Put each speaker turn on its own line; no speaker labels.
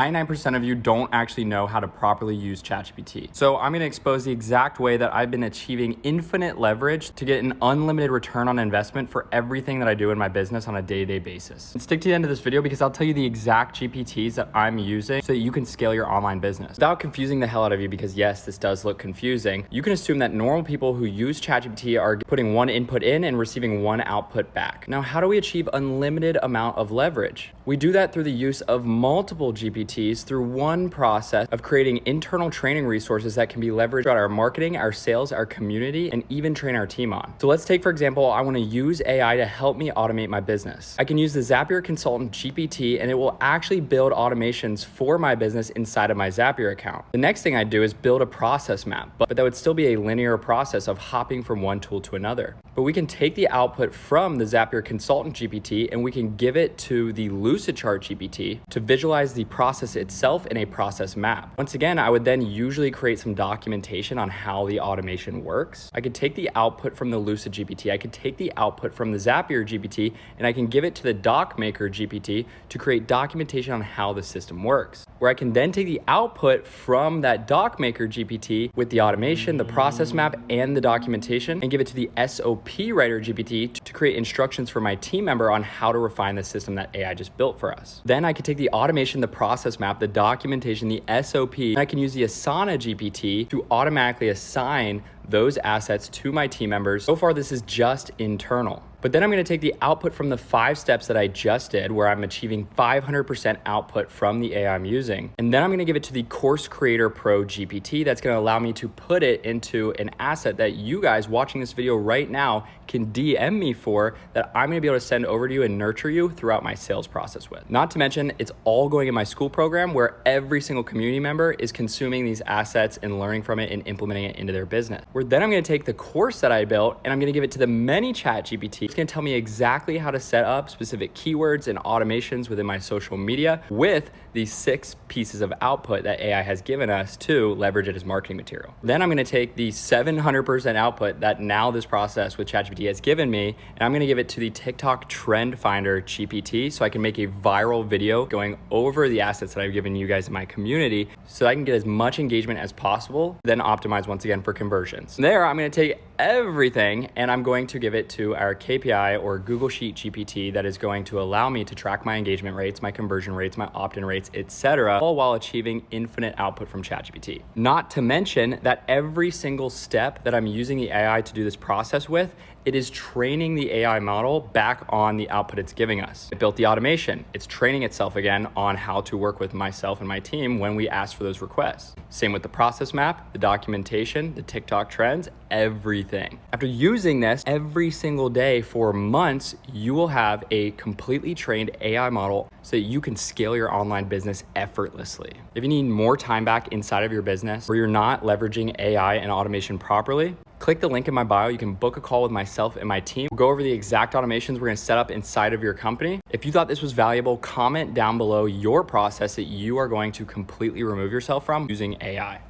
99% of you don't actually know how to properly use ChatGPT. So I'm gonna expose the exact way that I've been achieving infinite leverage to get an unlimited return on investment for everything that I do in my business on a day-to-day basis. And stick to the end of this video because I'll tell you the exact GPTs that I'm using so that you can scale your online business. Without confusing the hell out of you, because yes, this does look confusing, you can assume that normal people who use ChatGPT are putting one input in and receiving one output back. Now, how do we achieve unlimited amount of leverage? We do that through the use of multiple GPTs through one process of creating internal training resources that can be leveraged throughout our marketing, our sales, our community, and even train our team on. So let's take, for example, I want to use AI to help me automate my business. I can use the Zapier Consultant GPT and it will actually build automations for my business inside of my Zapier account. The next thing I do is build a process map, but that would still be a linear process of hopping from one tool to another. But we can take the output from the Zapier Consultant GPT and we can give it to the supercharge GPT to visualize the process itself in a process map. Once again, I would then usually create some documentation on how the automation works. I could take the output from the Lucid GPT, I could take the output from the Zapier GPT, and I can give it to the DocMaker GPT to create documentation on how the system works. Where I can then take the output from that DocMaker GPT with the automation, the process map, and the documentation and give it to the SOP Writer GPT to create instructions for my team member on how to refine the system that AI just built for us. Then I could take the automation, the process map, the documentation, the SOP, and I can use the Asana GPT to automatically assign those assets to my team members. So far, this is just internal. But then I'm gonna take the output from the 5 steps that I just did, where I'm achieving 500% output from the AI I'm using. And then I'm gonna give it to the Course Creator Pro GPT that's gonna allow me to put it into an asset that you guys watching this video right now can DM me for, that I'm gonna be able to send over to you and nurture you throughout my sales process with. Not to mention, it's all going in my school program where every single community member is consuming these assets and learning from it and implementing it into their business. Where then I'm gonna take the course that I built and I'm gonna give it to the ManyChat GPT. It's gonna tell me exactly how to set up specific keywords and automations within my social media with these 6 pieces of output that AI has given us to leverage it as marketing material. Then I'm gonna take the 700% output that now this process with ChatGPT has given me, and I'm gonna give it to the TikTok Trend Finder GPT so I can make a viral video going over the assets that I've given you guys in my community so I can get as much engagement as possible, then optimize once again for conversions. From there, I'm gonna take everything and I'm going to give it to our KPI or Google Sheet GPT that is going to allow me to track my engagement rates, my conversion rates, my opt-in rates, etc., all while achieving infinite output from ChatGPT. Not to mention that every single step that I'm using the AI to do this process with, it is training the AI model back on the output it's giving us. It built the automation. It's training itself again on how to work with myself and my team when we ask for those requests. Same with the process map, the documentation, the TikTok trends, everything. After using this every single day for months, you will have a completely trained AI model so that you can scale your online business effortlessly. If you need more time back inside of your business or you're not leveraging AI and automation properly, click the link in my bio. You can book a call with myself and my team. We'll go over the exact automations we're gonna set up inside of your company. If you thought this was valuable, comment down below your process that you are going to completely remove yourself from using AI.